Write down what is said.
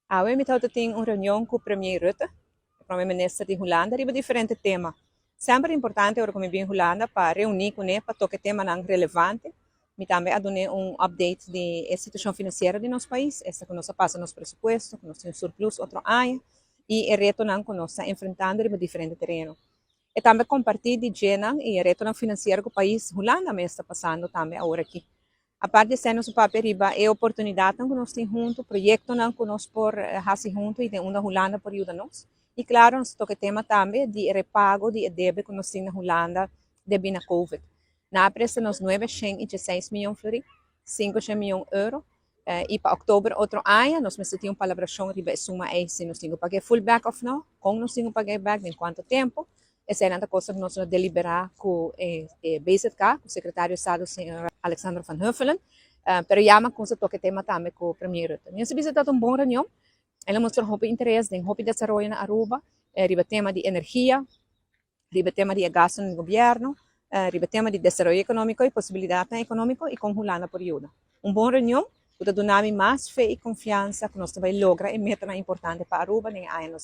We hebben een reunião com o Premier Rutte, o Primeiro-Ministro de Holanda, sobre diferentes temas. Sempre importante agora como bem Holanda para reunir com ele para tocar temas relevantes. E também a dar update da situação financeira de nosso país, essa que nós passa nos presupuestos, que nós temos surplus outro ano, e o reto que nós estamos enfrentando em diferentes terrenos. E também compartilhar de gênero e o reto financeiro que o país Holanda está passando também agora aqui. A parte de ser nosso papel riba é a oportunidade que nós temos junto, projeto que nós por fazer junto e de uma Holanda por ajudar nós. E claro, nós toca tema também de repago de débito que nós temos na Holanda devido à Covid. Na pressa nós 916 milhões de 5 milhões de euros. E para outubro outro ano, nós temos uma palabração riba suma aí se nós temos que pagar full back ou não, como nós temos que pagar back em quanto tempo. Essa é uma coisa que nós vamos deliberar com o BZK, com o secretário de Estado, o senhor Alexander Van Huffelen, pero llama com o toque tema também com o Premier Rutte. Nós visitamos uma boa reunião, ele mostrou muito interesse em desenvolvimento na Aruba, riba tema de energia, riba tema de gasto no governo, riba tema de desenvolvimento econômico e possibilidade econômica e com Holanda por ajuda. Uma boa reunião, que dá mais fé e confiança que nós vamos lograr e meta importante para Aruba em anos.